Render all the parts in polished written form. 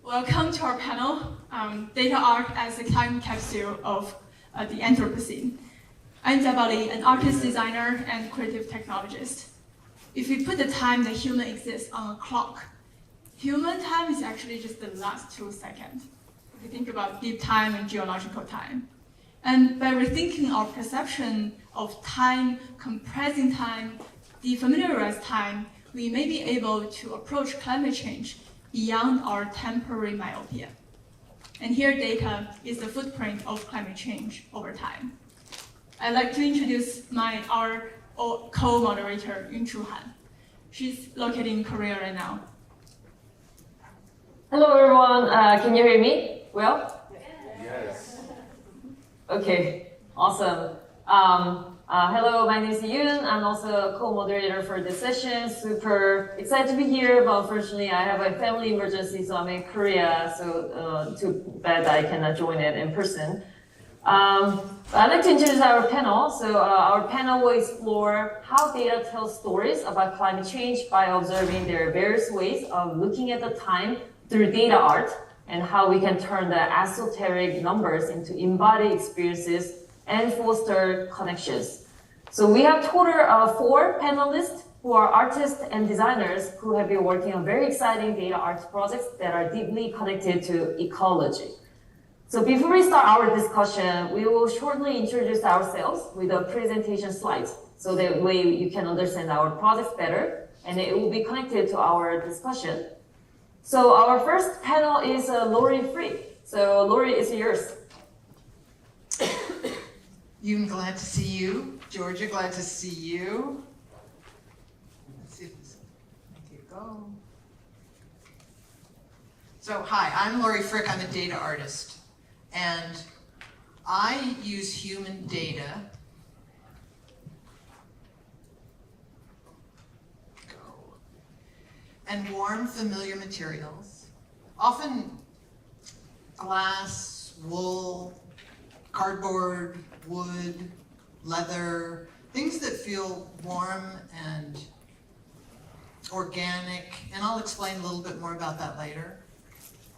Welcome to our panel, Data Art as a Time Capsule of the Anthropocene. I'm Jiabao, an artist, designer, and creative technologist. If we put the time that human exists on a clock, human time is actually just the last 2 seconds. If you think about deep time and geological time. And by rethinking our perception of time, compressing time, defamiliarize time, we may be able to approach climate change beyond our temporary myopia. And here data is the footprint of climate change over time. I'd like to introduce our co-moderator, Yoon. She's located in Korea right now. Hello everyone, can you hear me well? Yes. Okay, awesome. Hello, my name is Yoon. I'm also a co-moderator for this session. Super excited to be here, but unfortunately I have a family emergency, so I'm in Korea, so too bad I cannot join it in person. I'd like to introduce our panel. So our panel will explore how data tells stories about climate change by observing their various ways of looking at the time through data art, and how we can turn the esoteric numbers into embodied experiences and foster connections. So we have total of 4 panelists who are artists and designers who have been working on very exciting data art projects that are deeply connected to ecology. So before we start our discussion, we will shortly introduce ourselves with a presentation slides, so that way you can understand our projects better, and it will be connected to our discussion. So our first panel is Laurie free. So Laurie, it's yours. Yoon, glad to see you. Giorgia, glad to see you. Let's see if this make it go. So hi, I'm Laurie Frick. I'm a data artist, and I use human data and warm, familiar materials, often glass, wool, cardboard, wood, leather, things that feel warm and organic, and I'll explain a little bit more about that later.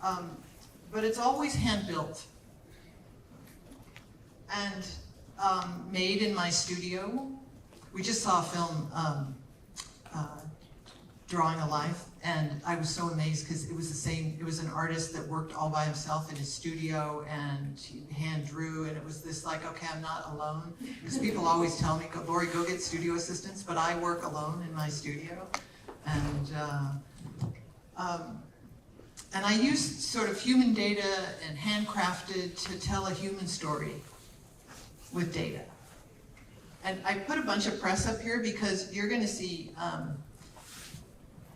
But it's always hand-built and made in my studio. We just saw a film, Drawing a Life, and I was so amazed because it was an artist that worked all by himself in his studio, and he hand drew, and it was this like, okay, I'm not alone, because people always tell me, Laurie, go get studio assistants, but I work alone in my studio, and I used sort of human data and handcrafted to tell a human story with data. And I put a bunch of press up here because you're going to see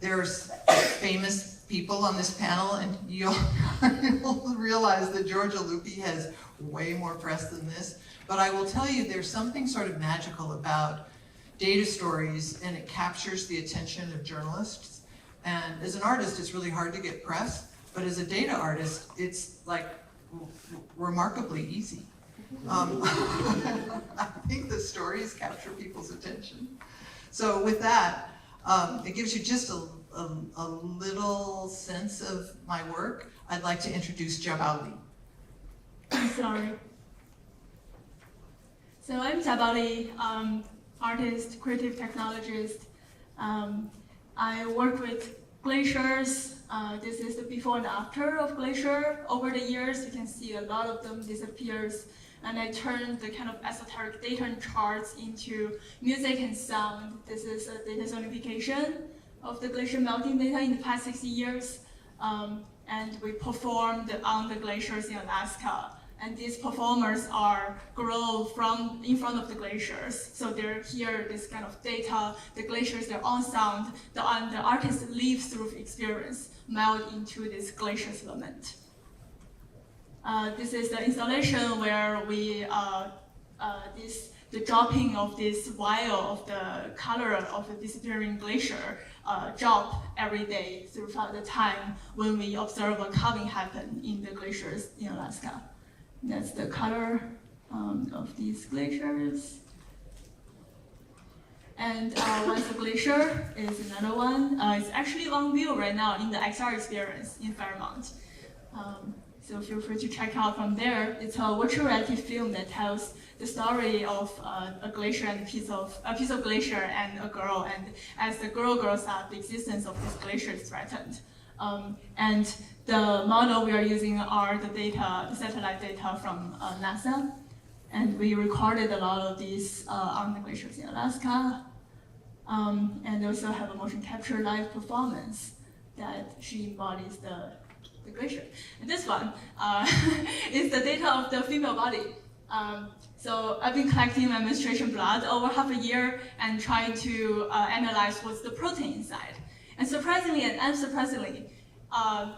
there's famous people on this panel, and you'll realize that Giorgia Lupi has way more press than this. But I will tell you, there's something sort of magical about data stories, and it captures the attention of journalists. And as an artist, it's really hard to get press, but as a data artist, it's like remarkably easy. I think the stories capture people's attention. So with that, it gives you just a little sense of my work. I'd like to introduce Jiabao. I'm sorry. So I'm Jiabao, artist, creative technologist. I work with glaciers. This is the before and after of glacier. Over the years, you can see a lot of them disappears. And I turned the kind of esoteric data and charts into music and sound. This is a data sonification of the glacier melting data in the past 60 years. And we performed on the glaciers in Alaska. And these performers grow in front of the glaciers. So they're here, this kind of data, the glaciers, they're on sound. The artist lives through experience, meld into this glacier's lament. This is the installation where we, the dropping of this vial of the color of the disappearing glacier drop every day throughout the time when we observe a calving happen in the glaciers in Alaska. That's the color of these glaciers. And once the glacier is another one. It's actually on view right now in the XR experience in Fairmont. So feel free to check out from there. It's a virtual reality film that tells the story of a glacier and a piece of glacier and a girl. And as the girl grows up, the existence of this glacier is threatened. And the model we are using are the satellite data from NASA. And we recorded a lot of these on the glaciers in Alaska. And also have a motion capture live performance that she embodies the glacier. And this one is the data of the female body. So I've been collecting my menstruation blood over half a year and trying to analyze what's the protein inside. And surprisingly and unsurprisingly,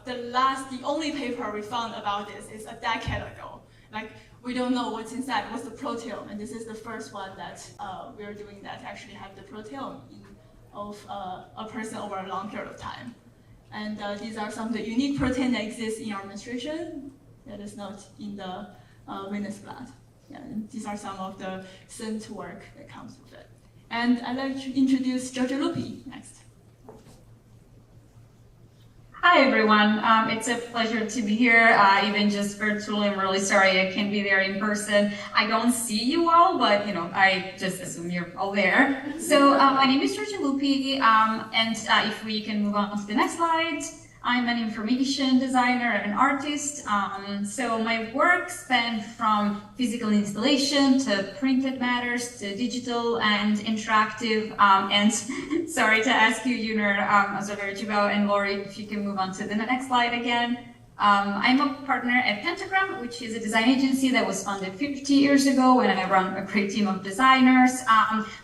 the only paper we found about this is a decade ago. Like, we don't know what's inside, what's the proteome, and this is the first one that we're doing that actually have the proteome of a person over a long period of time. And these are some of the unique protein that exists in our menstruation that is not in the venous blood. Yeah, and these are some of the scent work that comes with it. And I'd like to introduce Giorgia Lupi next. Hi everyone, it's a pleasure to be here, even just virtually. I'm really sorry I can't be there in person. I don't see you all, but I just assume you're all there. So my name is Giorgia Lupi, and if we can move on to the next slide. I'm an information designer and artist. So my work spanned from physical installation to printed matters to digital and interactive. And sorry to ask you, Yoon, Jiabao and Laurie, if you can move on to the next slide again. I'm a partner at Pentagram, which is a design agency that was founded 50 years ago, and I run a great team of designers.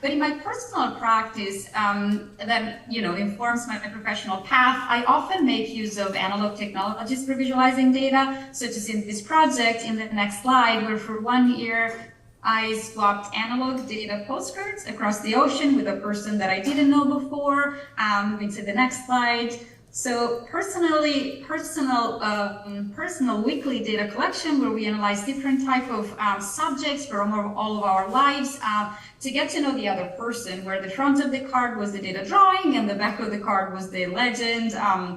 But in my personal practice, that informs my professional path, I often make use of analog technologies for visualizing data, such as in this project in the next slide, where for 1 year I swapped analog data postcards across the ocean with a person that I didn't know before. Moving to the next slide. So personal weekly data collection, where we analyze different type of subjects from all of our lives to get to know the other person, where the front of the card was the data drawing and the back of the card was the legend,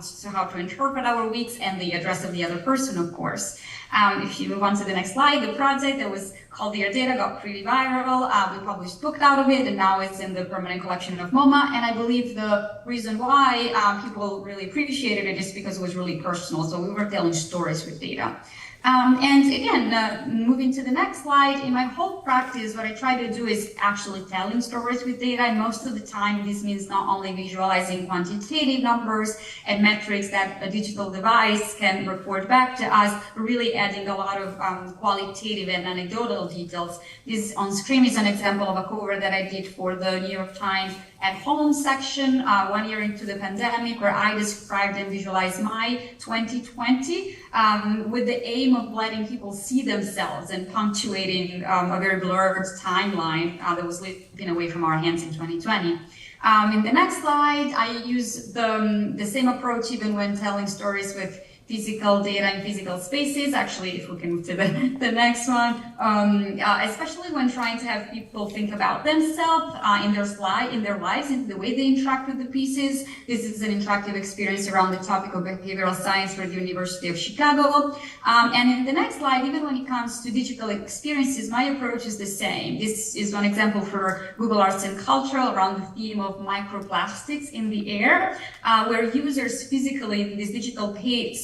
so how to interpret our weeks, and the address of the other person, of course. If you move on to the next slide, the project that was called Dear Data got pretty viral. We published a book out of it, and now it's in the permanent collection of MoMA. And I believe the reason why people really appreciated it is because it was really personal. So we were telling stories with data. And again, moving to the next slide, in my whole practice, what I try to do is actually telling stories with data. And most of the time, this means not only visualizing quantitative numbers and metrics that a digital device can report back to us, but really adding a lot of qualitative and anecdotal details. This on screen is an example of a cover that I did for the New York Times at home section 1 year into the pandemic, where I described and visualized my 2020 with the aim of letting people see themselves and punctuating a very blurred timeline that was slipping away from our hands in 2020. In the next slide, I use the same approach even when telling stories with physical data and physical spaces. Actually, if we can move to the next one, especially when trying to have people think about themselves in their lives, in the way they interact with the pieces. This is an interactive experience around the topic of behavioral science for the University of Chicago. And in the next slide, even when it comes to digital experiences, my approach is the same. This is one example for Google Arts and Culture around the theme of microplastics in the air, where users physically in this digital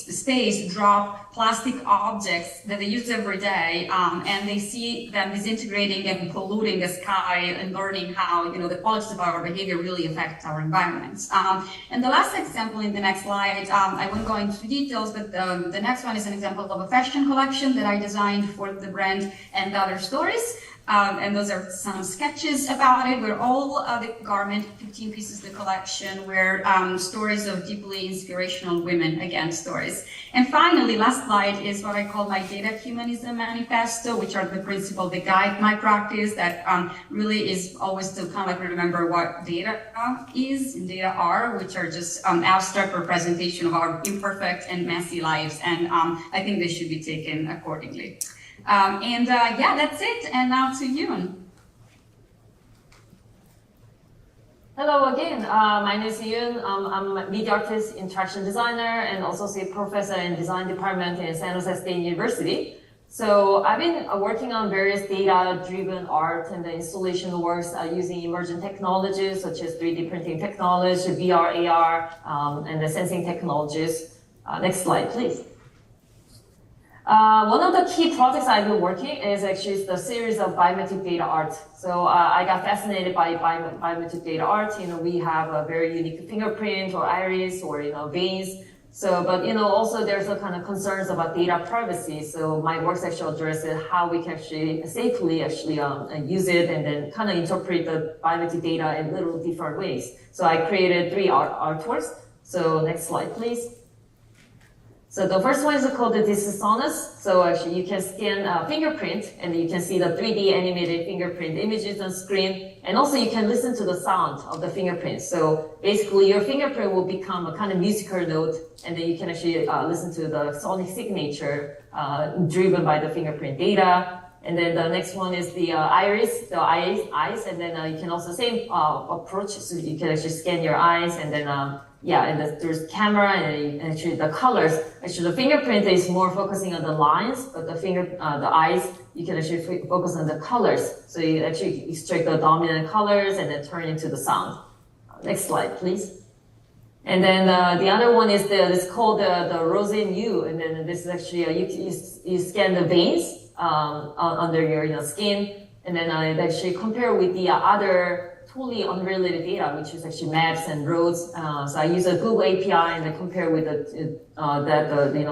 space drop plastic objects that they use every day, and they see them disintegrating and polluting the sky, and learning how the qualities of our behavior really affect our environments. And the last example in the next slide, I won't go into details, but the next one is an example of a fashion collection that I designed for the brand and other stories. And those are some sketches about it, where all the garment, 15 pieces of the collection, were stories of deeply inspirational women, again, stories. And finally, last slide is what I call my data humanism manifesto, which are the principles that guide my practice, that really is always to kind of remember what data is and data are, which are just abstract representation of our imperfect and messy lives. And I think they should be taken accordingly. Yeah, that's it. And now to Yoon. Hello again. My name is Yoon. I'm a media artist, interaction designer, and associate professor in design department in San Jose State University. So I've been working on various data-driven art and the installation works using emerging technologies such as 3D printing technology, VR, AR, and the sensing technologies. Next slide, please. One of the key projects I've been working is actually the series of biometric data art. So I got fascinated by biometric data art. You know, we have a very unique fingerprint or iris or, you know, veins. So, but, you know, also there's a kind of concerns about data privacy. So my works actually addresses how we can actually safely use it and then kind of interpret the biometric data in little different ways. So I created 3 artworks. So next slide, please. So the first one is called the dishonest. So actually you can scan a fingerprint and you can see the 3D animated fingerprint images on screen. And also you can listen to the sound of the fingerprint. So basically your fingerprint will become a kind of musical note and then you can actually listen to the sonic signature driven by the fingerprint data. And then the next one is the iris, the eyes. And then you can also same approach. So you can actually scan your eyes and then there's camera and actually the colors. Actually, the fingerprint is more focusing on the lines, but the eyes, you can actually focus on the colors. So you actually extract the dominant colors and then turn into the sound. Next slide, please. And then the other one is it's called the Rosin U, and then this is actually you scan the veins under your skin, and then it actually compare with the other totally unrelated data, which is actually maps and roads. So I use a Google API and then compare with the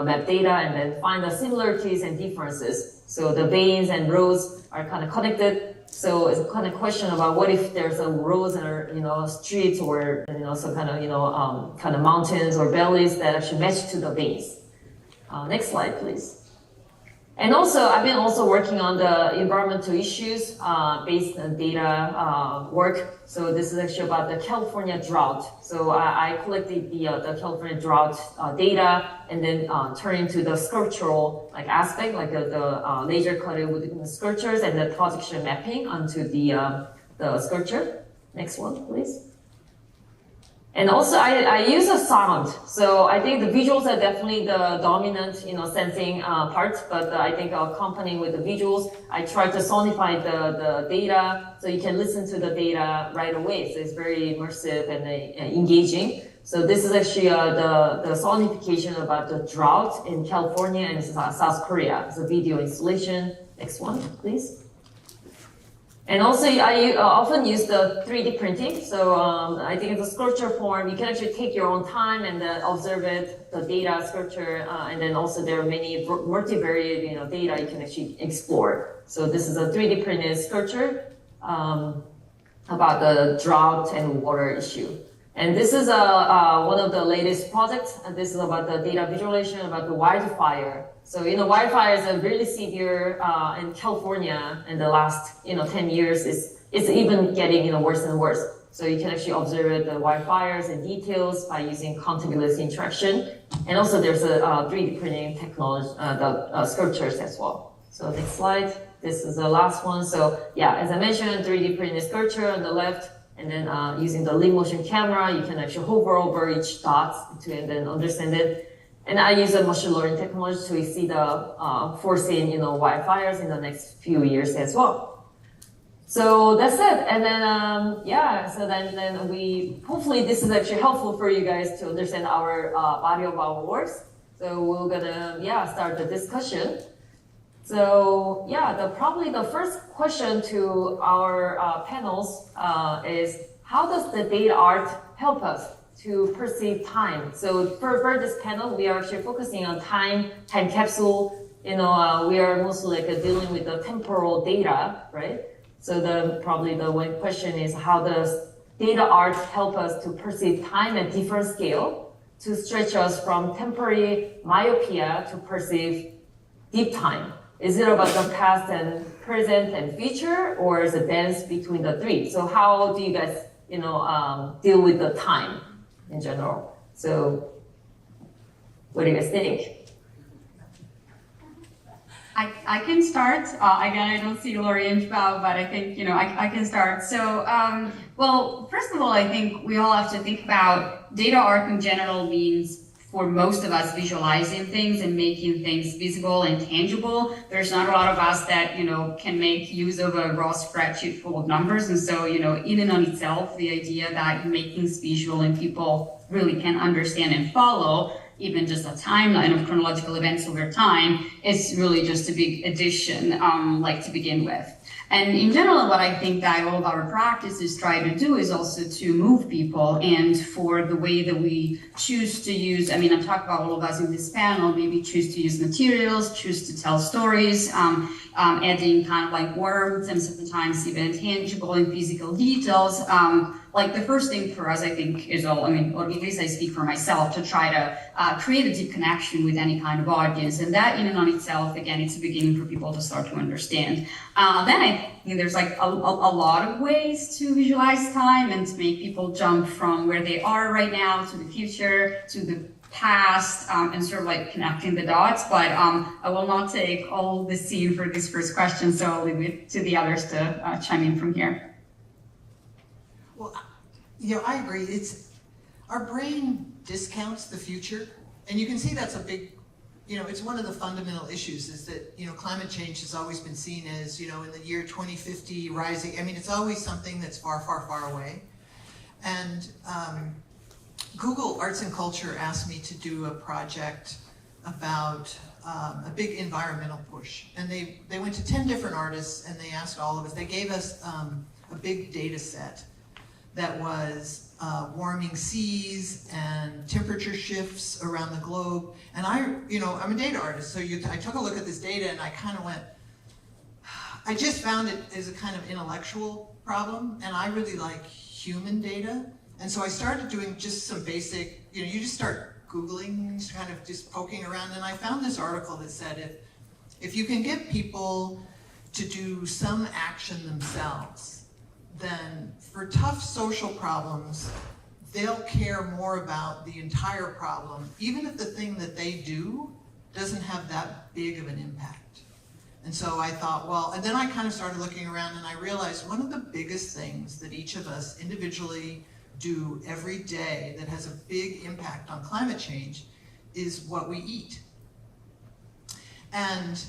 map data and then find the similarities and differences. So the veins and roads are kind of connected. So it's a kind of question about what if there's a roads or streets or some kind of mountains or valleys that actually match to the veins. Next slide, please. And also, I've been also working on the environmental issues based on data work. So this is actually about the California drought. So I collected the California drought data and then turn into the sculptural aspect, like the laser cutted wooden sculptures and the projection mapping onto the sculpture. Next one, please. And also, I use a sound. So I think the visuals are definitely the dominant, sensing part. But I think accompanying with the visuals, I try to sonify the data so you can listen to the data right away. So it's very immersive and engaging. So this is actually the sonification about the drought in California and South Korea. It's a video installation. Next one, please. And also, I often use the 3D printing. So I think in the sculpture form, you can actually take your own time and observe it, the data, sculpture, and then also there are many multivariate data you can actually explore. So this is a 3D printed sculpture about the drought and water issue. And this is one of the latest projects. And this is about the data visualization about the wildfire. So, wildfires are really severe in California in the last, 10 years. It's even getting, worse and worse. So you can actually observe the wildfires and details by using contactless interaction. And also there's a 3D printing technology, the sculptures as well. So next slide. This is the last one. So yeah, as I mentioned, 3D printed sculpture on the left. And then using the leap motion camera, you can actually hover over each dot and then understand it. And I use a machine learning technology to see the foreseen, wildfires in the next few years as well. So that's it. And then, so then we, hopefully this is actually helpful for you guys to understand our body of our works. So we're gonna, start the discussion. So probably the first question to our panels is, how does the data art help us to perceive time? So for this panel, we are actually focusing on time capsule. We are mostly dealing with the temporal data, right? So probably the one question is, how does data art help us to perceive time at different scale to stretch us from temporary myopia to perceive deep time? Is it about the past and present and future, or is it dance between the three? So how do you guys, deal with the time in general? So what do you guys think? I can start. Again, I don't see Laurie and Jiabao, but I think, I can start. So, well, first of all, I think we all have to think about data art in general means for most of us visualizing things and making things visible and tangible. There's not a lot of us that, can make use of a raw spreadsheet full of numbers. And so, in and on itself, the idea that you make things visual and people really can understand and follow, even just a timeline of chronological events over time, is really just a big addition, to begin with. And in general, what I think that all of our practices try to do is also to move people, and for the way that we choose to use, I'm talking about all of us in this panel, maybe choose to use materials, choose to tell stories, adding kind of like warmth and sometimes even tangible and physical details. The first thing for us, I think, is or at least I speak for myself, to try to create a deep connection with any kind of audience. And that in and on itself, again, it's a beginning for people to start to understand. Then I think there's a lot of ways to visualize time and to make people jump from where they are right now to the future, to the past, and sort of connecting the dots. But I will not take all the scene for this first question, so I'll leave it to the others to chime in from here. Well, I agree. Our brain discounts the future, and you can see that's a big, it's one of the fundamental issues is that, climate change has always been seen as, in the year 2050 rising. It's always something that's far, far, far away. And Google Arts and Culture asked me to do a project about a big environmental push. And they went to 10 different artists, and they asked all of us, they gave us a big data set that was warming seas and temperature shifts around the globe. And I'm a data artist, so I took a look at this data and I kind of went, I just found it as a kind of intellectual problem, and I really like human data. And so I started doing just some basic, you just start Googling, kind of just poking around, and I found this article that said if you can get people to do some action themselves, then for tough social problems, they'll care more about the entire problem, even if the thing that they do doesn't have that big of an impact. And so I thought, well, and then I kind of started looking around, and I realized one of the biggest things that each of us individually do every day that has a big impact on climate change is what we eat. And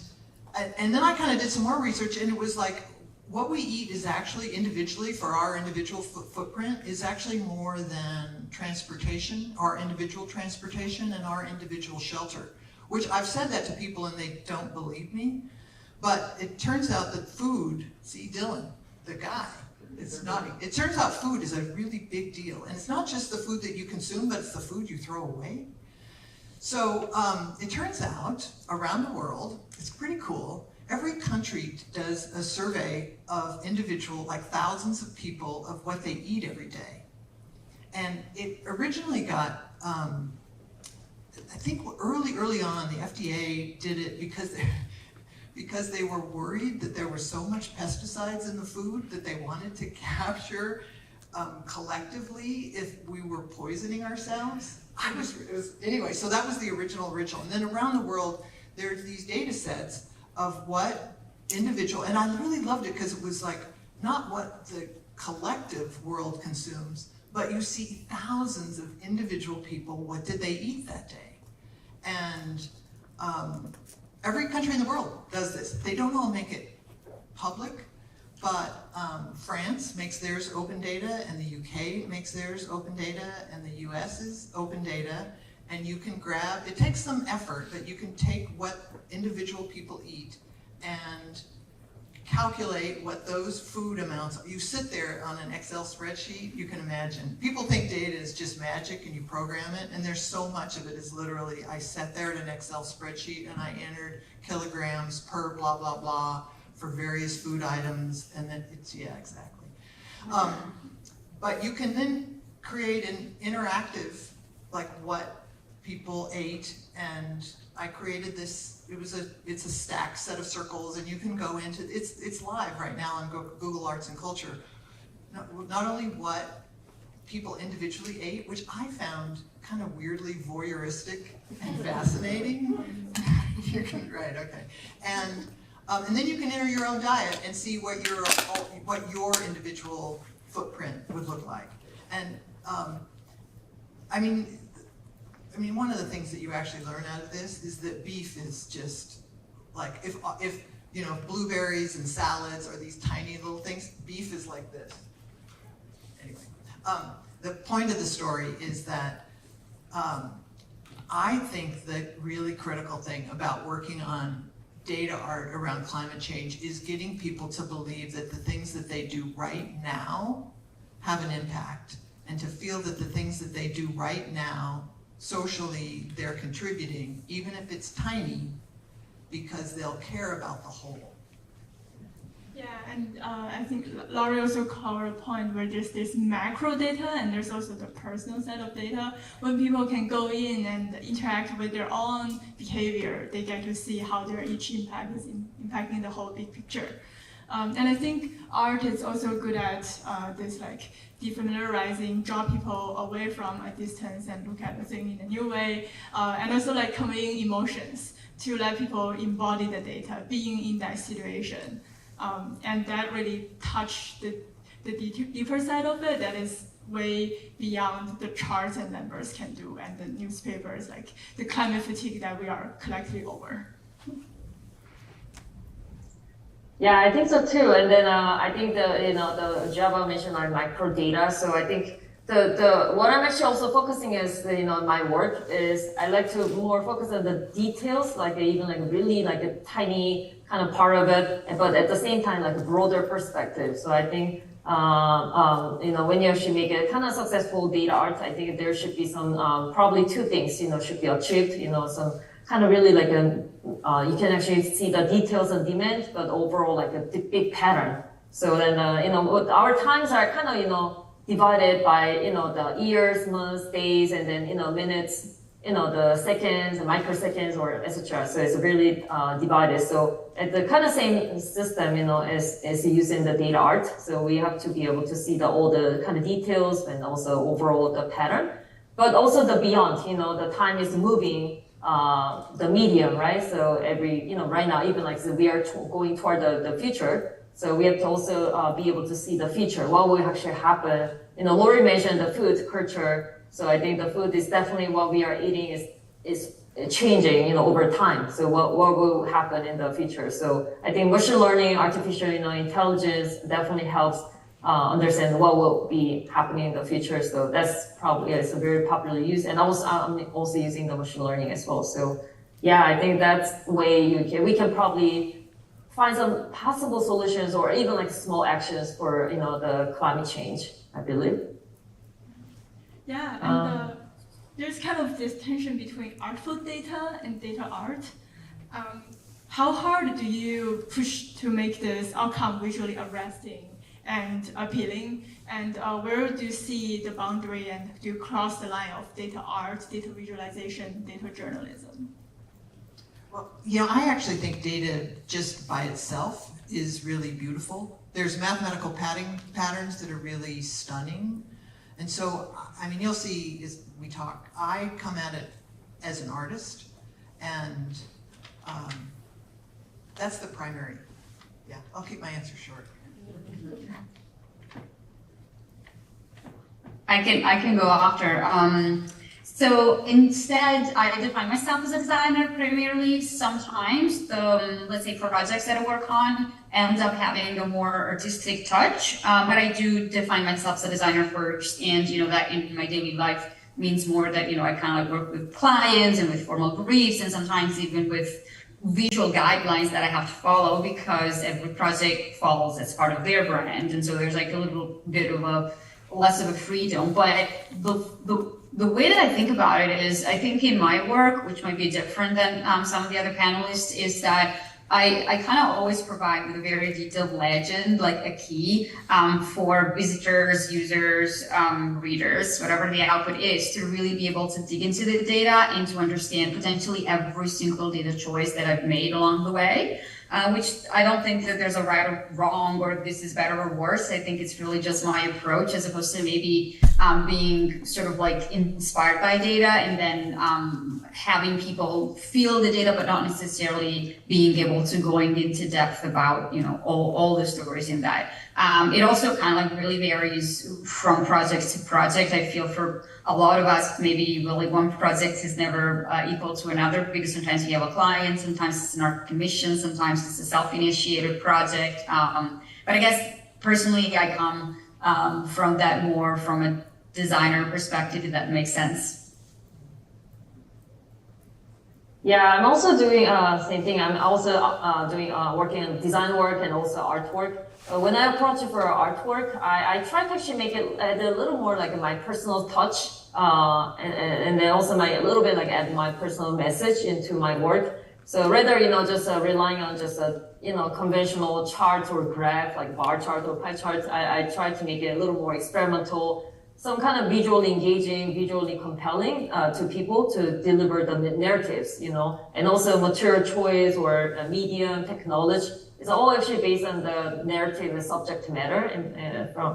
then I kind of did some more research, and it was like, what we eat is actually individually, for our individual footprint, is actually more than transportation, our individual transportation and our individual shelter. Which I've said that to people and they don't believe me, but it turns out that food, see Dylan, the guy, it's nodding. It turns out food is a really big deal. And it's not just the food that you consume, but it's the food you throw away. So it turns out, around the world, it's pretty cool, every country does a survey of individual, thousands of people, of what they eat every day. And it originally got, I think early on, the FDA did it because they were worried that there was so much pesticides in the food that they wanted to capture collectively if we were poisoning ourselves. Anyway, so that was the original. And then around the world, there's these data sets of what individual, and I really loved it because it was not what the collective world consumes, but you see thousands of individual people, what did they eat that day? And every country in the world does this. They don't all make it public, but France makes theirs open data, and the UK makes theirs open data, and the US is open data, and you can grab, it takes some effort, but you can take what individual people eat and calculate what those food amounts are. You sit there on an Excel spreadsheet, you can imagine. People think data is just magic and you program it, and there's so much of it is literally, I sat there at an Excel spreadsheet and I entered kilograms per blah, blah, blah for various food items, and then it's, yeah, exactly. But you can then create an interactive, what people ate, and I created this, it's a stacked set of circles, and you can go into, it's live right now on Google Arts and Culture. Not only what people individually ate, which I found kind of weirdly voyeuristic and fascinating. You can right, okay. And then you can enter your own diet and see what your individual footprint would look like. And I mean, one of the things that you actually learn out of this is that beef is just like, if you know, blueberries and salads are these tiny little things, beef is like this. Anyway, the point of the story is that I think the really critical thing about working on data art around climate change is getting people to believe that the things that they do right now have an impact, and to feel that the things that they do right now, socially, they're contributing, even if it's tiny, because they'll care about the whole. Yeah, and I think Laurie also covered a point where there's this macro data and there's also the personal set of data. When people can go in and interact with their own behavior, they get to see how their each impact is impacting the whole big picture. And I think art is also good at this like defamiliarizing, draw people away from a distance and look at the thing in a new way, and also like conveying emotions to let people embody the data, being in that situation. And that really touched the deeper side of it, that is way beyond the charts and numbers can do, and the newspapers, like the climate fatigue that we are collectively over. Yeah, I think so too. And then I think the Jiabao mentioned our micro data. So I think the what I'm actually also focusing is my work is I like to more focus on the details, like even like really like a tiny kind of part of it, but at the same time like a broader perspective. So I think when you actually make a kind of successful data art, I think there should be some probably two things should be achieved. Some kind of really like you can actually see the details and demand, but overall like a big pattern. So then our times are kind of divided by the years, months, days, and then minutes, the seconds, the microseconds, or etc. So it's really divided. So at the kind of same system, as using the data art. So we have to be able to see all the kind of details and also overall the pattern, but also the beyond. The time is moving. The medium, right? So every, right now, even like so we are going toward the future. So we have to also be able to see the future, what will actually happen. Laurie mentioned the food culture. So I think the food is definitely what we are eating is changing, over time. So what will happen in the future? So I think machine learning, artificial, intelligence definitely helps understand what will be happening in the future. So that's probably, it's a very popular use. And also, I'm also using the machine learning as well. So yeah, I think that's the way we can probably find some possible solutions or even like small actions for, the climate change, I believe. Yeah, and there's kind of this tension between artful data and data art. How hard do you push to make this outcome visually arresting and appealing, and where do you see the boundary, and do you cross the line of data art, data visualization, data journalism? Well, I actually think data just by itself is really beautiful. There's mathematical patterns that are really stunning. And so, you'll see as we talk, I come at it as an artist, and that's the primary. Yeah, I'll keep my answer short. I can go after. So instead, I define myself as a designer primarily. Sometimes let's say projects that I work on end up having a more artistic touch, but I do define myself as a designer first, and that in my daily life means more that I kind of work with clients and with formal briefs, and sometimes even with visual guidelines that I have to follow, because every project follows as part of their brand, and so there's like a little bit of less of a freedom. But the way that I think about it is, I think in my work, which might be different than some of the other panelists, is that I kind of always provide with a very detailed legend, like a key for visitors, users, readers, whatever the output is, to really be able to dig into the data and to understand potentially every single data choice that I've made along the way. Which I don't think that there's a right or wrong, or this is better or worse. I think it's really just my approach, as opposed to maybe being sort of like inspired by data and then having people feel the data, but not necessarily being able to going into depth about, you know, all the stories in that. It also kind of like really varies from project to project. I feel for a lot of us, maybe really one project is never equal to another, because sometimes you have a client, sometimes it's an art commission, sometimes it's a self-initiated project. But I guess personally, I come from that more from a designer perspective, if that makes sense. Yeah, I'm also doing same thing. I'm also doing working on design work and also artwork. When I approach it for artwork, I try to actually make it add a little more like my personal touch, and then also a little bit like add my personal message into my work. So rather, you know, just relying on just a, you know, conventional chart or graph, like bar chart or pie chart, I try to make it a little more experimental, some kind of visually engaging, visually compelling to people to deliver the narratives, you know, and also material choice or medium, technology. It's all actually based on the narrative and subject matter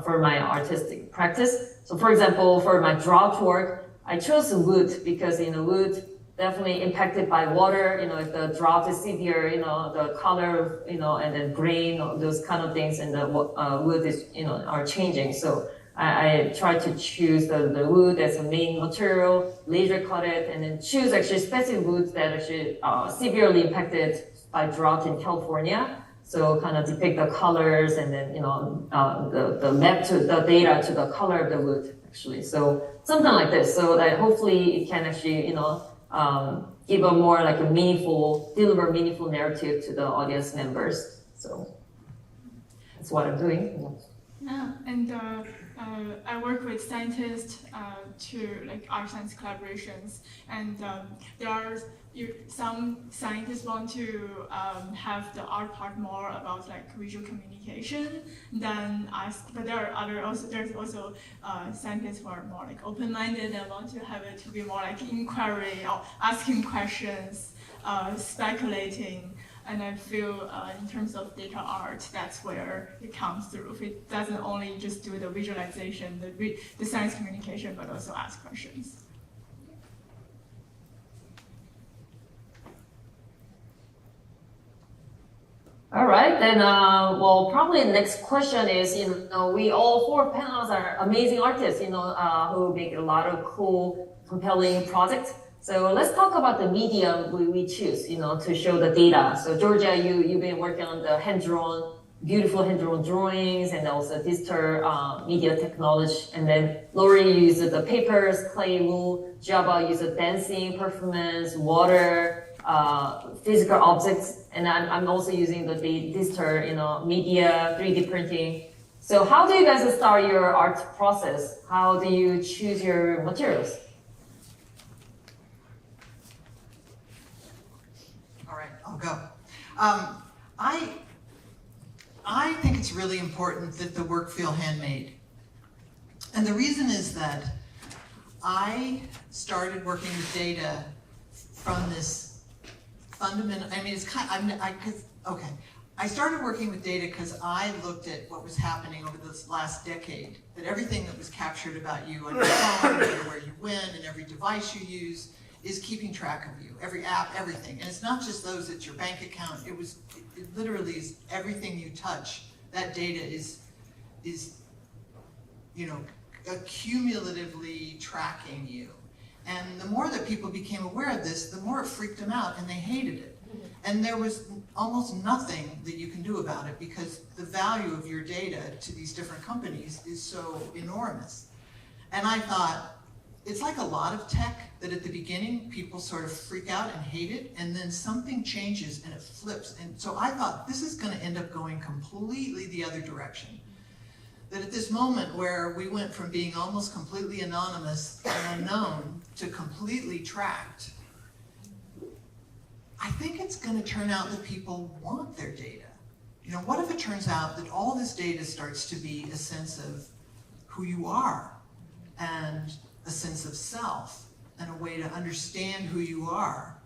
for my artistic practice. So for example, for my draft work, I chose wood because, you know, wood definitely impacted by water. You know, if the drought is severe, you know, the color, you know, and then grain, those kind of things, and the wood is, you know, are changing. So I try to choose the wood as a main material, laser cut it, and then choose actually specific woods that actually severely impacted by drought in California. So kind of depict the colors and then, you know, the map to the data to the color of the wood actually. So something like this. So that hopefully it can actually, you know, give a more like a deliver meaningful narrative to the audience members. So that's what I'm doing. Yeah, and I work with scientists to like art science collaborations, and there are some scientists want to have the art part more about like visual communication than us, but there's also scientists who are more like open-minded and want to have it to be more like inquiry or asking questions, speculating. And I feel in terms of data art, that's where it comes through. It doesn't only just do the visualization, the science communication, but also ask questions. All right, then, well, probably the next question is, you know, we all 4 panelists are amazing artists, you know, who make a lot of cool, compelling projects. So let's talk about the medium we choose, you know, to show the data. So Giorgia, you've been working on the beautiful hand-drawn drawings, and also digital media technology. And then Laurie uses the papers, clay, wool. Jiabao uses dancing, performance, water, physical objects. And I'm also using the digital, you know, media, 3D printing. So how do you guys start your art process? How do you choose your materials? I'll go. I think it's really important that the work feel handmade. And the reason is that I started working with data from this fundamental, I mean, it's kind of, I started working with data because I looked at what was happening over this last decade, that everything that was captured about you on your phone, no matter where you went, and every device you use, is keeping track of you, every app, everything. And it's not just those at your bank account, it literally is everything you touch. That data is, you know, accumulatively tracking you. And the more that people became aware of this, the more it freaked them out and they hated it. And there was almost nothing that you can do about it because the value of your data to these different companies is so enormous. And I thought, it's like a lot of tech that at the beginning people sort of freak out and hate it, and then something changes and it flips. And so I thought this is going to end up going completely the other direction. That at this moment where we went from being almost completely anonymous and unknown to completely tracked, I think it's going to turn out that people want their data. You know, what if it turns out that all this data starts to be a sense of who you are and a sense of self and a way to understand who you are,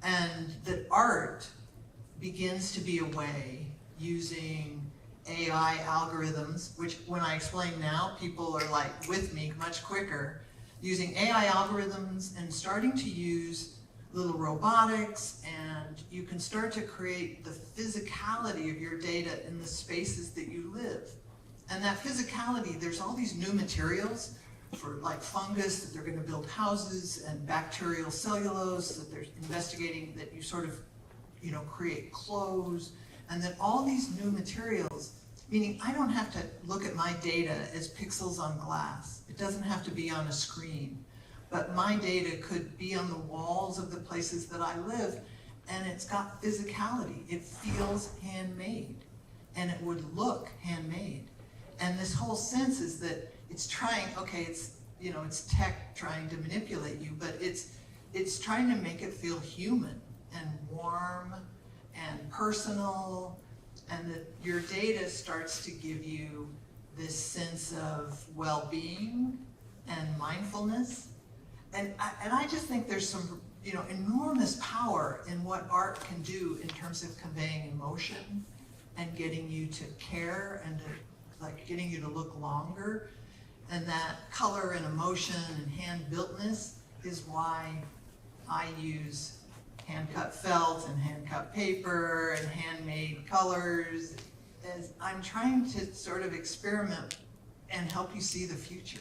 and that art begins to be a way using AI algorithms, which when I explain now, people are like with me much quicker, using AI algorithms and starting to use little robotics, and you can start to create the physicality of your data in the spaces that you live. And that physicality, there's all these new materials for like fungus that they're going to build houses, and bacterial cellulose that they're investigating that you sort of, you know, create clothes, and then all these new materials, meaning I don't have to look at my data as pixels on glass. It doesn't have to be on a screen, but my data could be on the walls of the places that I live, and it's got physicality. It feels handmade, and it would look handmade. And this whole sense is that it's trying, okay, it's, you know, it's tech trying to manipulate you, but it's trying to make it feel human and warm and personal, and that your data starts to give you this sense of well-being and mindfulness. And I just think there's some, you know, enormous power in what art can do in terms of conveying emotion and getting you to care and to, like, getting you to look longer. And that color and emotion and hand-builtness is why I use hand-cut felt and hand-cut paper and handmade colors, as I'm trying to sort of experiment and help you see the future.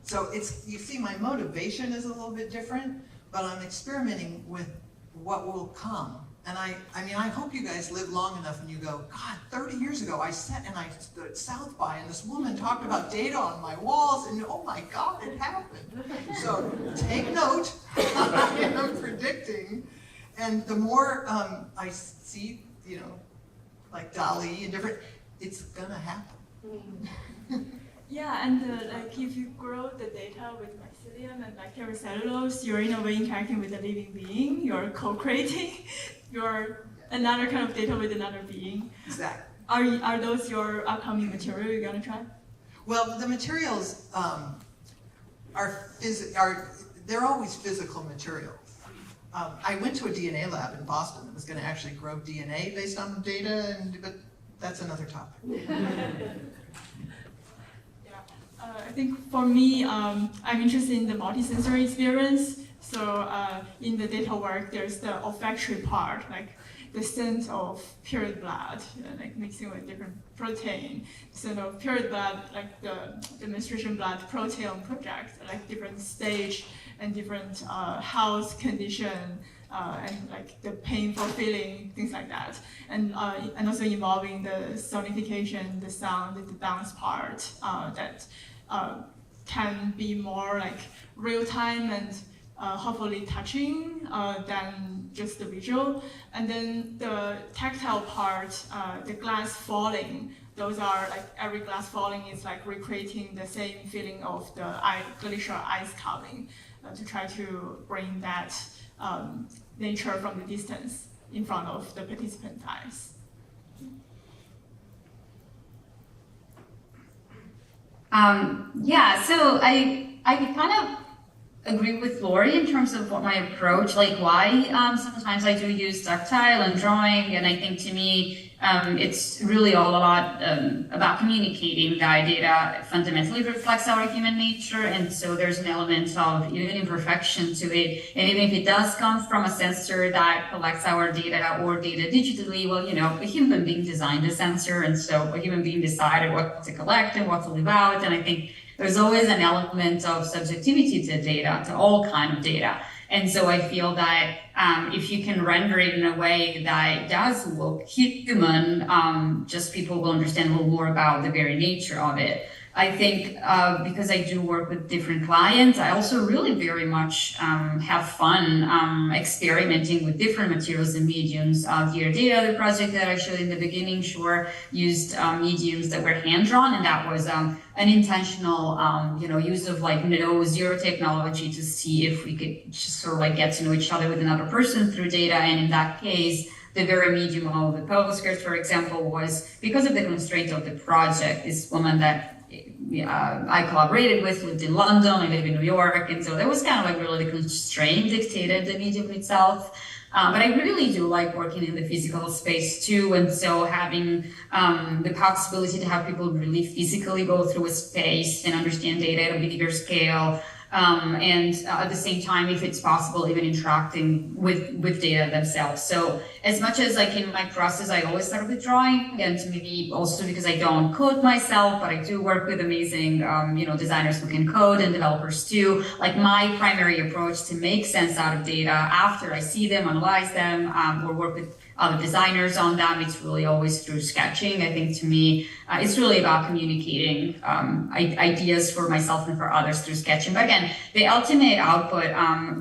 So it's, you see, my motivation is a little bit different, but I'm experimenting with what will come. And I mean, I hope you guys live long enough and you go, God, 30 years ago I sat and I stood at South by and this woman talked about data on my walls, and oh my God, it happened. So take note, I am predicting. And the more I see, you know, like Dali and different, it's gonna happen. Yeah, and like if you grow the data with mycelium and bacterial cellulose, you're in a way interacting with a living being. You're co-creating. You're another kind of data with another being. Exactly. Are those your upcoming material you're gonna try? Well, the materials they're always physical materials. I went to a DNA lab in Boston that was going to actually grow DNA based on the data, but that's another topic. I think for me, I'm interested in the multisensory experience. So in the data work, there's the olfactory part, like the scent of period blood, like mixing with different protein. Scent of period blood, like the menstruation blood proteome project, like different stage and different health condition, and like the painful feeling, things like that. And also involving the sonification, the sound, the dance part that can be more like real time and hopefully touching than just the visual. And then the tactile part, the glass falling, those are like every glass falling is like recreating the same feeling of the glacier ice calving to try to bring that nature from the distance in front of the participant's eyes. Yeah, so I kind of agree with Laurie in terms of what my approach, like why sometimes I do use tactile and drawing, and I think to me it's really all about communicating that data fundamentally reflects our human nature, and so there's an element of even imperfection to it, and even if it does come from a sensor that collects our data or data digitally, well, you know, a human being designed the sensor, and so a human being decided what to collect and what to leave out, and I think there's always an element of subjectivity to data, to all kind of data. And so I feel that if you can render it in a way that does look human, just people will understand a little more about the very nature of it. I think because I do work with different clients, I also really very much have fun experimenting with different materials and mediums. Here data, the project that I showed in the beginning, used mediums that were hand-drawn, and that was an intentional use of like zero technology to see if we could just sort of like get to know each other with another person through data. And in that case, the very medium of the postcards, for example, was because of the constraint of the project. This woman that I collaborated with lived in London, I live in New York, and so that was kind of like really the constraint dictated the medium itself. But I really do like working in the physical space too, and so having the possibility to have people really physically go through a space and understand data at a bigger scale and at the same time, if it's possible, even interacting with data themselves. So as much as like in my process, I always start with drawing, and maybe also because I don't code myself, but I do work with amazing, designers who can code and developers too. Like my primary approach to make sense out of data after I see them, analyze them, or work with other designers on them, it's really always through sketching. I think to me, it's really about communicating ideas for myself and for others through sketching. But again, the ultimate output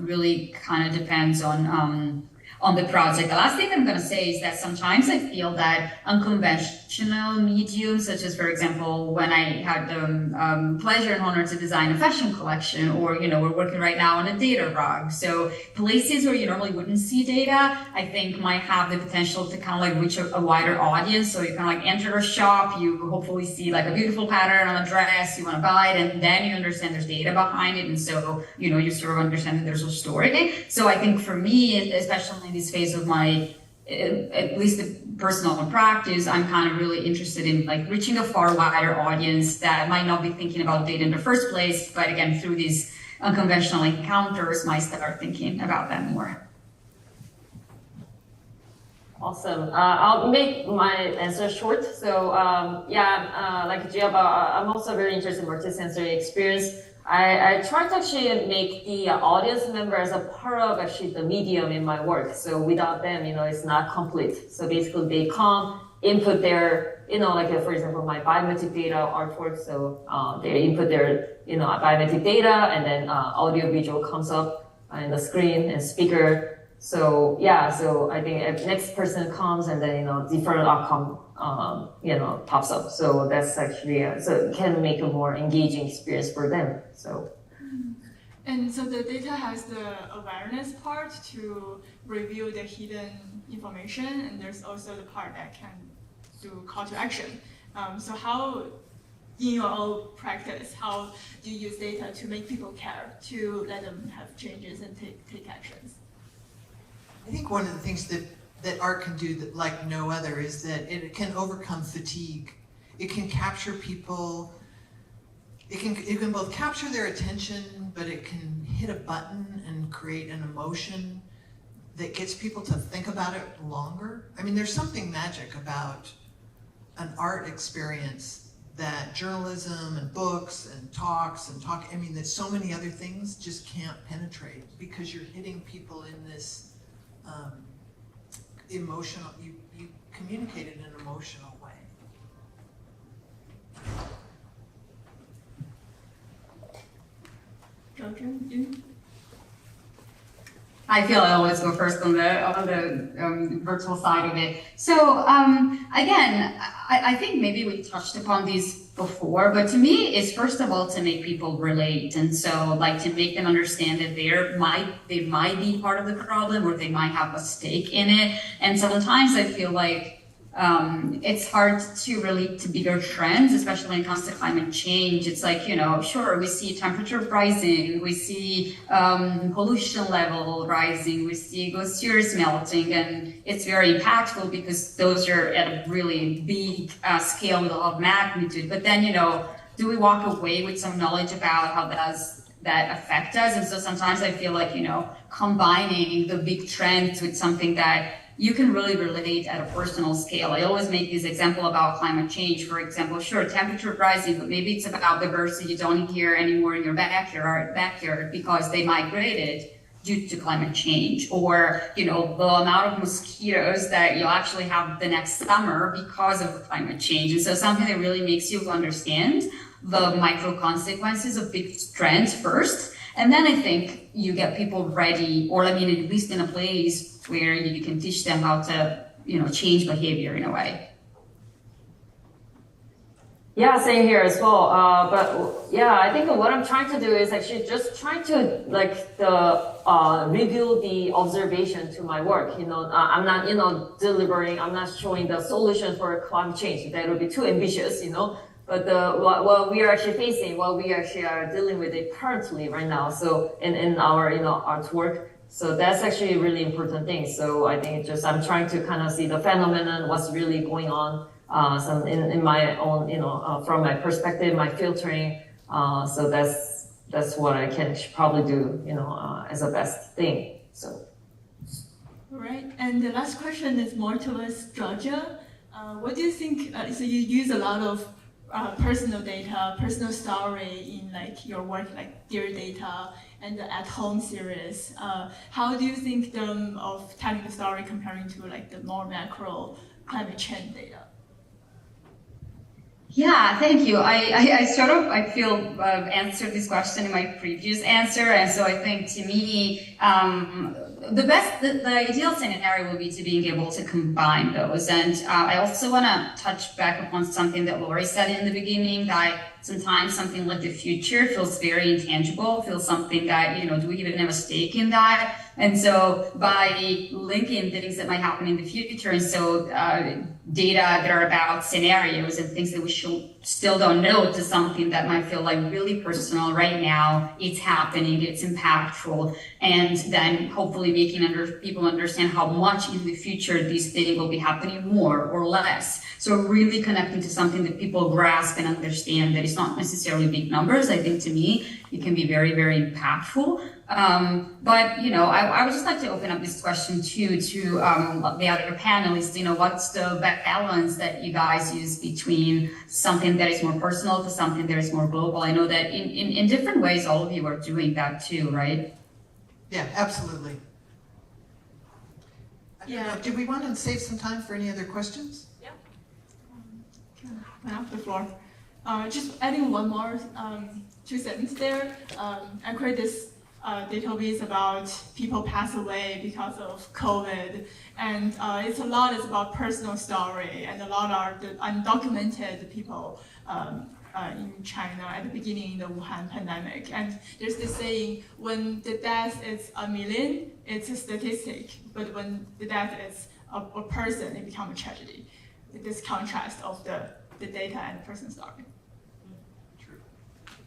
really kind of depends on the project. The last thing I'm going to say is that sometimes I feel that unconventional mediums, such as, for example, when I had the pleasure and honor to design a fashion collection, or, we're working right now on a data rug. So places where you normally wouldn't see data, I think might have the potential to kind of like reach a wider audience. So you kind of like enter a shop, you hopefully see like a beautiful pattern on a dress, you want to buy it, and then you understand there's data behind it. And so, you sort of understand that there's a story. So I think for me, especially in this phase of my, at least the personal practice, I'm kind of really interested in like reaching a far wider audience that might not be thinking about data in the first place, but again, through these unconventional encounters, might start thinking about that more. Awesome. I'll make my answer short. So like Jiabao, I'm also very interested in multisensory experience. I try to actually make the audience member as a part of actually the medium in my work. So without them, it's not complete. So basically they come, input their, for example, my biometric data artwork. So they input their, biometric data, and then audio visual comes up in the screen and speaker. So so I think if next person comes, and then, different outcome, pops up. So that's actually, so it can make a more engaging experience for them. So. And so the data has the awareness part to reveal the hidden information, and there's also the part that can do call to action. So how, in your own practice, how do you use data to make people care, to let them have changes and take actions? I think one of the things that art can do that like no other is that it can overcome fatigue. It can capture people. It can both capture their attention, but it can hit a button and create an emotion that gets people to think about it longer. I mean, there's something magic about an art experience that journalism and books and talks, that so many other things just can't penetrate, because you're hitting people in this emotional, you communicate in an emotional way. Giorgia, you? I feel I always go first on the virtual side of it. So again, I think maybe we touched upon these before, but to me, it's first of all to make people relate, and so like to make them understand that they might be part of the problem, or they might have a stake in it. And sometimes I feel like it's hard to relate to bigger trends, especially when it comes to climate change. It's like, sure, we see temperature rising, we see pollution level rising, we see glaciers melting, and it's very impactful because those are at a really big scale with a lot of magnitude. But then, do we walk away with some knowledge about how does that affect us? And so sometimes I feel like, combining the big trends with something that you can really relate at a personal scale. I always make this example about climate change. For example, sure, temperature rising, but maybe it's about the birds that you don't hear anymore in your backyard because they migrated due to climate change, or the amount of mosquitoes that you'll actually have the next summer because of climate change. And so something that really makes you understand the micro consequences of big trends first. And then I think you get people ready, or at least in a place where you can teach them how to, change behavior in a way. Yeah, same here as well. I think what I'm trying to do is actually just trying to reveal the observation to my work. I'm not, delivering. I'm not showing the solution for climate change. That would be too ambitious, But what we are actually facing, what we actually are dealing with it currently right now. So in our artwork. So that's actually a really important thing. So I think I'm trying to kind of see the phenomenon, what's really going on, in my own, from my perspective, my filtering. So that's what I should probably do, as a best thing. So. All right, and the last question is more towards Giorgia. What do you think? So you use a lot of personal data, personal story in like your work, like Dear Data and the At Home series. How do you think of telling the story comparing to like the more macro climate change data? Yeah, thank you. I feel answered this question in my previous answer, and so I think to me, the ideal scenario would be to being able to combine those. And I also want to touch back upon something that Laurie said in the beginning, that sometimes something like the future feels very intangible, feels something that, do we even have a stake in that? And so by linking things that might happen in the future, and so data that are about scenarios and things that we still don't know, to something that might feel like really personal right now, it's happening, it's impactful, and then hopefully making people understand how much in the future these things will be happening more or less. So really connecting to something that people grasp and understand, that it's not necessarily big numbers. I think to me, it can be very, very impactful. But, I would just like to open up this question too to the other panelists. What's the balance that you guys use between something that is more personal to something that is more global? I know that in different ways, all of you are doing that too, right? Yeah, absolutely. Yeah. Do we want to save some time for any other questions? Yeah. I have the floor. Just adding one more 2 sentences there. I created this database about people pass away because of COVID, and it's about personal story, and a lot are the undocumented people in China at the beginning of the Wuhan pandemic. And there's this saying, when the death is 1 million, it's a statistic, but when the death is a person, it becomes a tragedy. This contrast of the data and the personal story. True.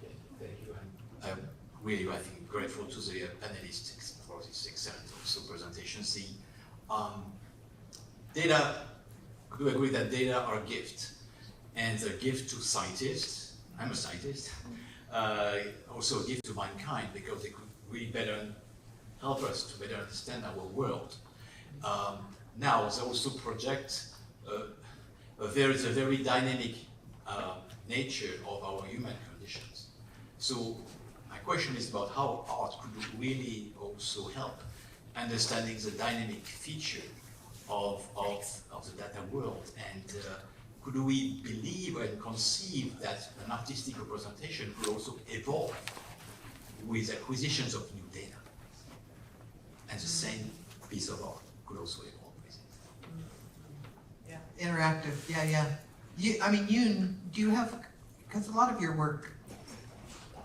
Okay, thank you. I'm really, I think, grateful to the panelists for this excellent also presentation. Data, I do agree that data are a gift, and a gift to scientists. I'm a scientist. Also a gift to mankind, because they could really better help us to better understand our world. Now, they also project a very dynamic nature of our human conditions. So my question is about how art could really also help understanding the dynamic feature of the data world, and could we believe and conceive that an artistic representation could also evolve with acquisitions of new data, and the same piece of art could also evolve with it? Yeah, interactive. Yeah. Yoon, do you have? Because a lot of your work,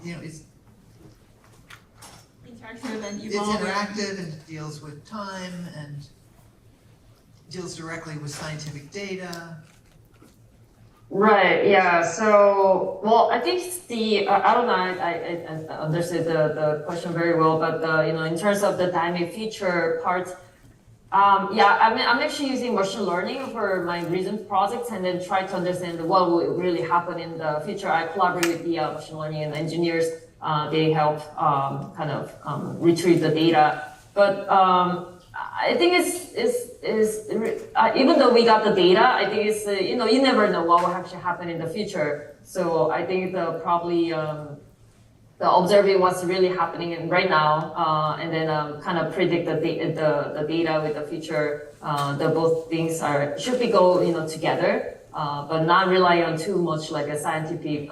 is Interactive and it's evolving. interactive and it deals with time and deals directly with scientific data. Right, yeah, so, well, I think I don't know, I understood the question very well, but, in terms of the dynamic feature part, I'm actually using machine learning for my recent projects, and then try to understand what will really happen in the future. I collaborate with the machine learning and engineers. They help retrieve the data. But I think even though we got the data, I think it's, you never know what will actually happen in the future. So I think the observing what's really happening right now, and then kind of predict the data with the future. The both things should be go together, but not rely on too much like a scientific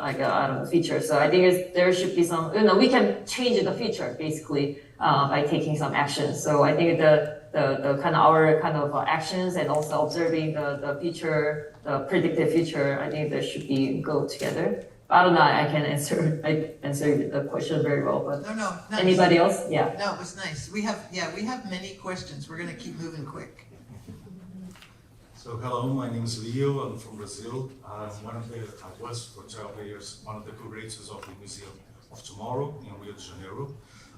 feature. So I think there should be some we can change the future basically by taking some action. So I think the our actions and also observing the future, the predicted future, I think they should go together. I don't know. I can answer the question very well, but No. anybody else? Yeah. No, it was nice. We have many questions. We're going to keep moving quick. So hello, my name is Leo. I'm from Brazil. I was for 12 years one of the curators of the Museum of Tomorrow in Rio de Janeiro.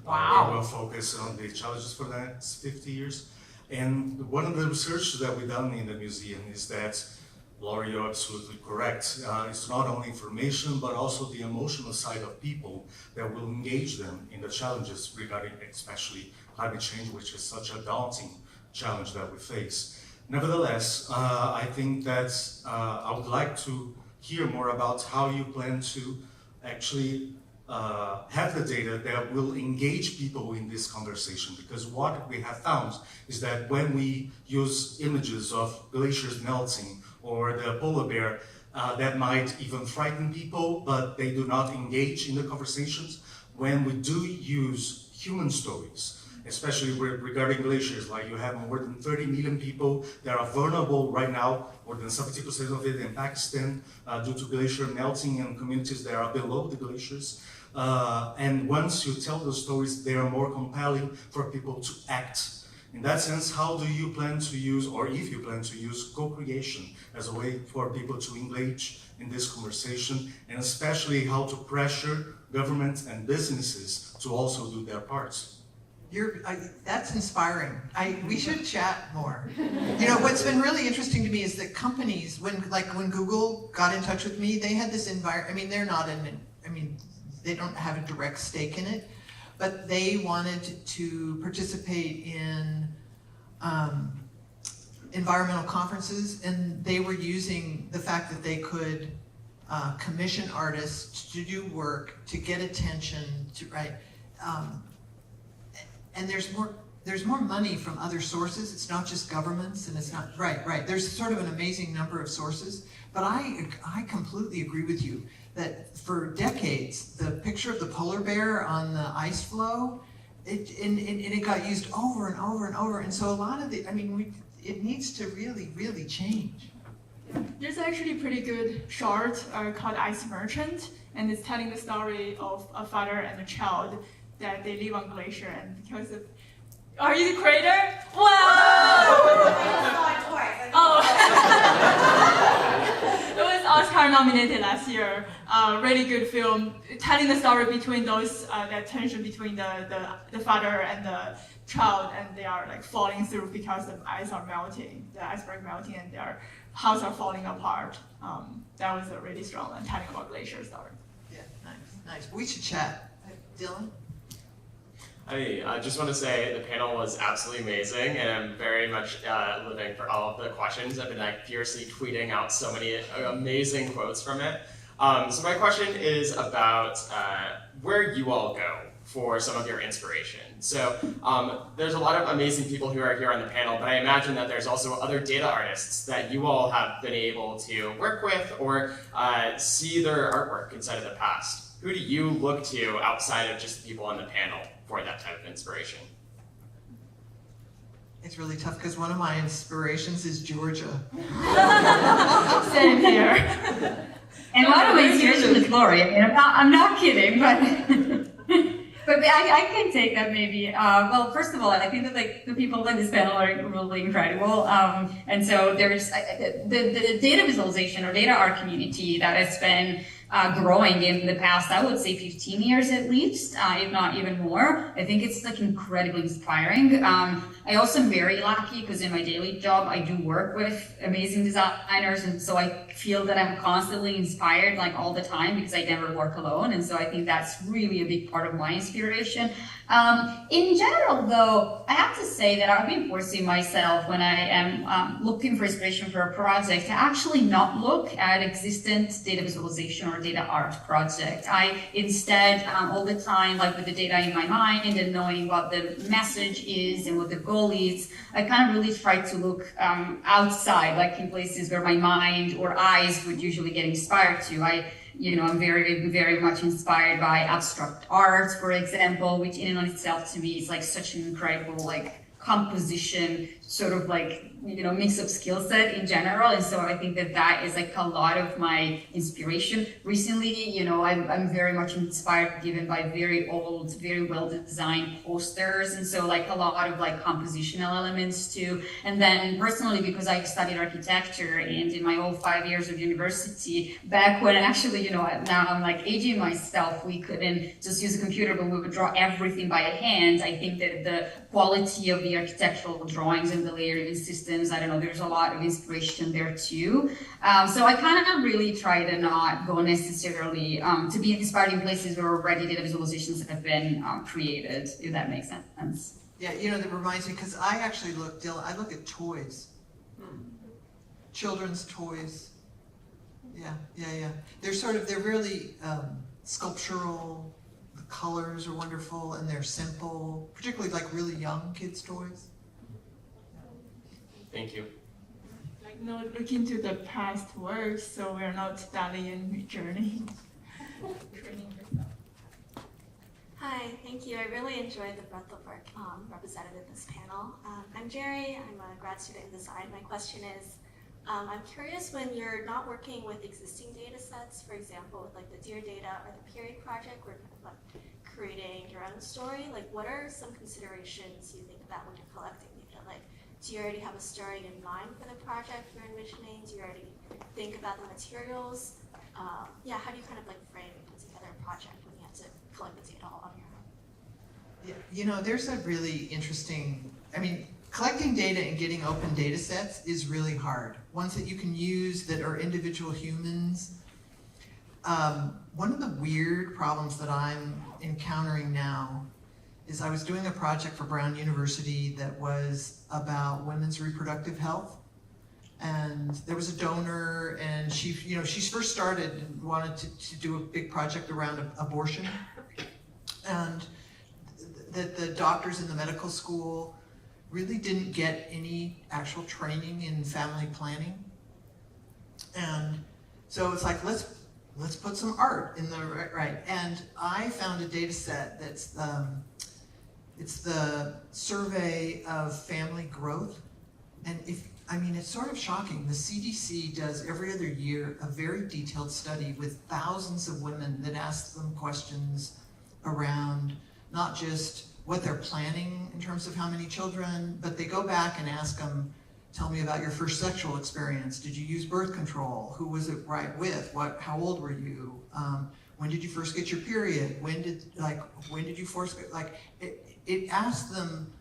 Wow. We will focus on the challenges for the next 50 years. And one of the research that we've done in the museum is that Laurie, you're absolutely correct. It's not only information, but also the emotional side of people that will engage them in the challenges regarding especially climate change, which is such a daunting challenge that we face. Nevertheless, I think that I would like to hear more about how you plan to actually have the data that will engage people in this conversation, because what we have found is that when we use images of glaciers melting or the polar bear, that might even frighten people, but they do not engage in the conversations. When we do use human stories, especially regarding glaciers, like you have more than 30 million people that are vulnerable right now, more than 70% of it in Pakistan, due to glacier melting and communities that are below the glaciers. And once you tell those stories, they are more compelling for people to act. In that sense, how do you plan to use, or if you plan to use, co-creation as a way for people to engage in this conversation, and especially how to pressure governments and businesses to also do their parts? That's inspiring. We should chat more. You know, what's been really interesting to me is that companies, when Google got in touch with me, they had this environment. I mean, they don't have a direct stake in it, but they wanted to participate in environmental conferences, and they were using the fact that they could commission artists to do work, to get attention, and there's more money from other sources. It's not just governments, and it's not, right. There's sort of an amazing number of sources, but I completely agree with you that for decades, the picture of the polar bear on the ice floe, it got used over and over and over, and so a lot of it needs to really, really change. There's actually a pretty good short called Ice Merchant, and it's telling the story of a father and a child that they live on glacier, and because of... Are you the creator? Wow! I saw it twice. Oh! It was Oscar nominated last year. Really good film, telling the story between those, that tension between the father and the child, and they are like falling through because the ice are melting, the iceberg melting, and their house are falling apart. That was a really strong one, telling about glacier story. Yeah, nice. We should chat. Dylan? Hey, I just want to say the panel was absolutely amazing, and I'm very much living for all of the questions. I've been like fiercely tweeting out so many amazing quotes from it. So my question is about where you all go for some of your inspiration. So there's a lot of amazing people who are here on the panel, but I imagine that there's also other data artists that you all have been able to work with or see their artwork inside of the past. Who do you look to outside of just the people on the panel for that type of inspiration? It's really tough because one of my inspirations is Giorgia. Same here. And one of my inspirations is Laurie. I mean, I'm not kidding, but I can take that maybe. Well, first of all, I think that like the people in this panel are really incredible. And so there's the data visualization or data art community that has been growing in the past, I would say 15 years at least, if not even more. I think it's like incredibly inspiring. I also am very lucky because in my daily job, I do work with amazing designers. And so I feel that I'm constantly inspired like all the time because I never work alone. And so I think that's really a big part of my inspiration. In general, though, I have to say that I've been forcing myself when I am looking for inspiration for a project to actually not look at existent data visualization or data art project. I instead, all the time, like with the data in my mind and knowing what the message is and what the goal is, I kind of really try to look outside, like in places where my mind or eyes would usually get inspired to. I'm very, very much inspired by abstract art, for example, which in and on itself to me is like such an incredible like composition, sort of like, mix of skill set in general. And so I think that is like a lot of my inspiration. Recently, I'm very much inspired, given by very old, very well designed posters. And so like a lot of like compositional elements too. And then personally, because I studied architecture and in my old 5 years of university, back when actually, now I'm like aging myself, we couldn't just use a computer, but we would draw everything by hand. I think that the quality of the architectural drawings and defamiliarize systems. I don't know, there's a lot of inspiration there too. So I kind of really try to not go necessarily to be inspired in places where already data visualizations have been created, if that makes sense. Yeah, you know, that reminds me, because I actually look at toys. Children's toys. Yeah. They're really sculptural. The colors are wonderful and they're simple, particularly like really young kids' toys. Thank you. Like not looking to the past works, so we're not studying in journey. Training yourself. Hi, thank you. I really enjoyed the breadth of work represented in this panel. I'm Jerry. I'm a grad student in design. My question is, I'm curious when you're not working with existing data sets, for example, with like the Dear Data or the Period Project, where kind of like creating your own story, like what are some considerations you think about when you're collecting data? Like, do you already have a story in mind for the project you're envisioning? Do you already think about the materials? Yeah, how do you kind of like frame and put together a project when you have to collect the data all on your own? Yeah, you know, there's a really interesting, collecting data and getting open data sets is really hard. Ones that you can use that are individual humans. One of the weird problems that I'm encountering now is I was doing a project for Brown University that was about women's reproductive health. And there was a donor, and she first started and wanted to do a big project around abortion. And the doctors in the medical school really didn't get any actual training in family planning. And so it's like, let's put some art in the right. And I found a data set that's, it's the survey of family growth. And it's sort of shocking. The CDC does every other year a very detailed study with thousands of women that ask them questions around not just what they're planning in terms of how many children, but they go back and ask them, tell me about your first sexual experience. Did you use birth control? Who was it right with? How old were you? When did you first get your period? When did you it asks them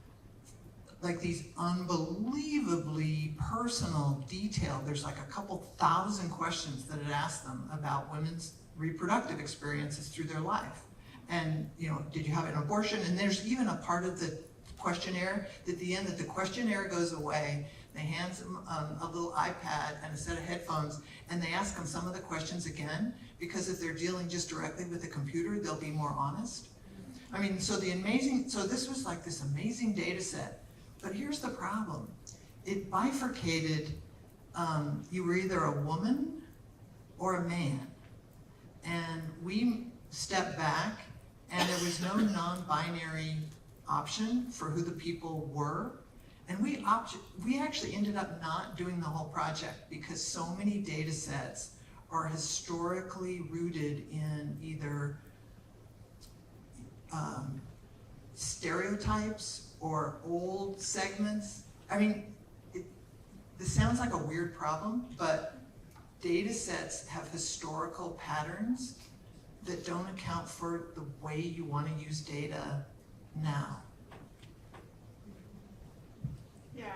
like these unbelievably personal, detailed, there's like a couple thousand questions that it asks them about women's reproductive experiences through their life. And, did you have an abortion? And there's even a part of the questionnaire at the end that the questionnaire goes away. They hand them a little iPad and a set of headphones, and they ask them some of the questions again, because if they're dealing just directly with the computer, they'll be more honest. So this was like this amazing data set. But here's the problem. It bifurcated, you were either a woman or a man. And we stepped back, and there was no non-binary option for who the people were. And we actually ended up not doing the whole project because so many data sets are historically rooted in either stereotypes or old segments. This sounds like a weird problem, but data sets have historical patterns that don't account for the way you want to use data now. Yeah,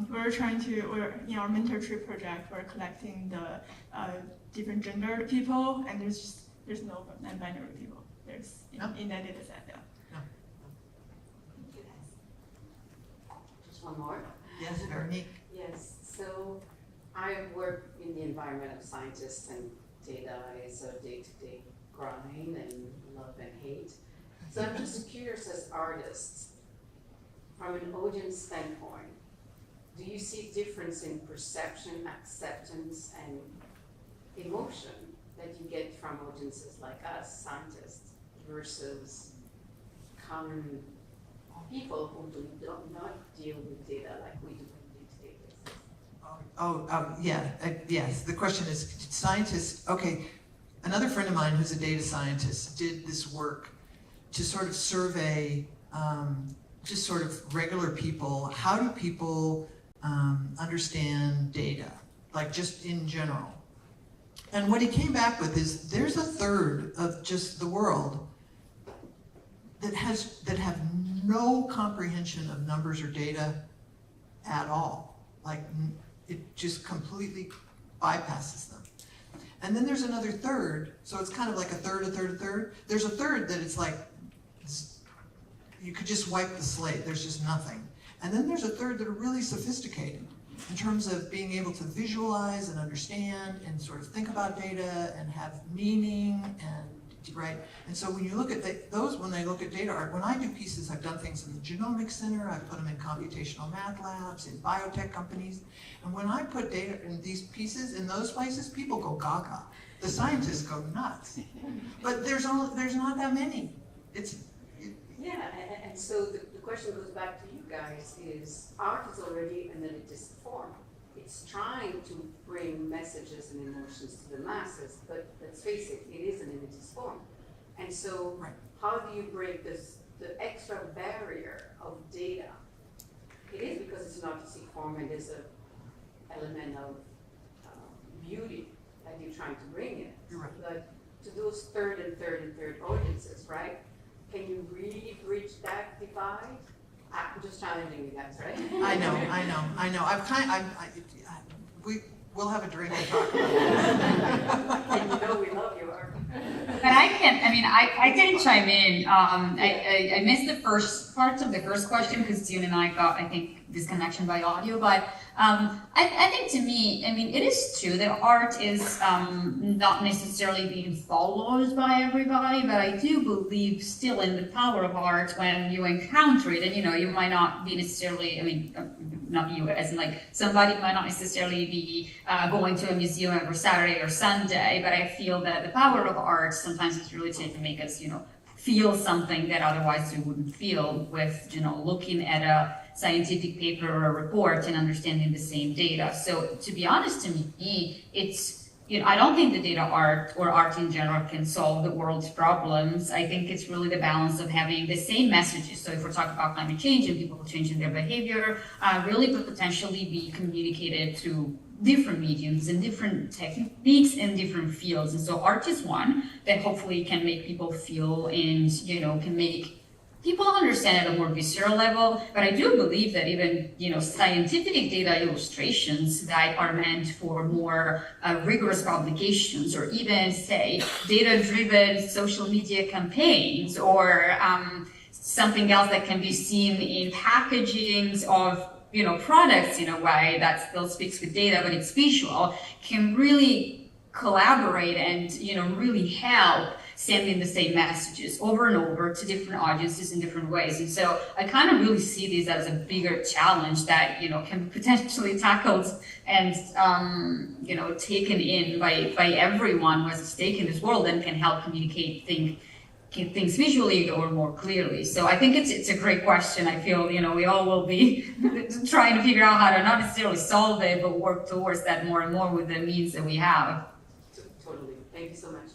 we're in our mentorship project, we're collecting the different gender people, and there's no non-binary people. There's in that data set. Yeah. Thank you guys. Just one more. Yes, Veronique. Yes, so I work in the environment of scientists, and data is a day-to-day grind and love and hate. So I'm just curious, as artists, from an audience standpoint, do you see difference in perception, acceptance, and emotion that you get from audiences like us, scientists, versus common people who do not deal with data like we do on a day-to-day basis? Yes. The question is, scientists, okay, another friend of mine who's a data scientist did this work to sort of survey just sort of regular people. How do people understand data, like just in general? And what he came back with is there's a third of just the world that have no comprehension of numbers or data at all. Like, it just completely bypasses them. And then there's another third, so it's kind of like a third, a third, a third. There's a third that it's like, you could just wipe the slate, there's just nothing. And then there's a third that are really sophisticated in terms of being able to visualize and understand and sort of think about data and have meaning and, right? And so when you look at those, when they look at data art, when I do pieces, I've done things in the Genomics Center, I've put them in computational math labs, in biotech companies, and when I put data in these pieces, in those places, people go gaga. The scientists go nuts. But there's not that many. Yeah, and so the question goes back to you guys, is art is already an elitist form. It's trying to bring messages and emotions to the masses, but let's face it, it is an elitist form. And so how do you break the extra barrier of data? It is because it's an artistic form and there's an element of beauty that you're trying to bring in. You're right. But to those third and third audiences, right? Can you really bridge that divide? I'm just challenging you guys, right? I know. We'll have a drink and talk about it. And you know we love your art. But I can chime in. I missed the first part of the first question because Yoon and I got, I think, disconnection by audio. But I think to me, it is true that art is not necessarily being followed by everybody, but I do believe still in the power of art when you encounter it. And you might not be necessarily, not you, as in like somebody might not necessarily be going to a museum every Saturday or Sunday, but I feel that the power of art sometimes is really to make us, feel something that otherwise you wouldn't feel with, looking at a scientific paper or a report and understanding the same data. So to be honest, to me, it's, I don't think the data art or art in general can solve the world's problems. I think it's really the balance of having the same messages. So if we're talking about climate change and people changing their behavior, really could potentially be communicated through different mediums and different techniques and different fields. And so art is one that hopefully can make people feel and, can make people understand at a more visceral level. But I do believe that even, scientific data illustrations that are meant for more rigorous publications, or even say data-driven social media campaigns, or something else that can be seen in packagings of products in a way that still speaks with data, but it's visual, can really collaborate and, really help sending the same messages over and over to different audiences in different ways. And so I kind of really see this as a bigger challenge that, can be potentially tackled and, taken in by everyone who has a stake in this world and can help communicate things visually or more clearly. So I think it's a great question. I feel, we all will be trying to figure out how to not necessarily solve it, but work towards that more and more with the means that we have. Totally. Thank you so much.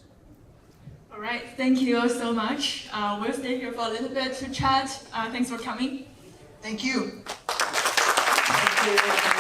All right, thank you so much. We'll stay here for a little bit to chat. Thanks for coming. Thank you. Thank you.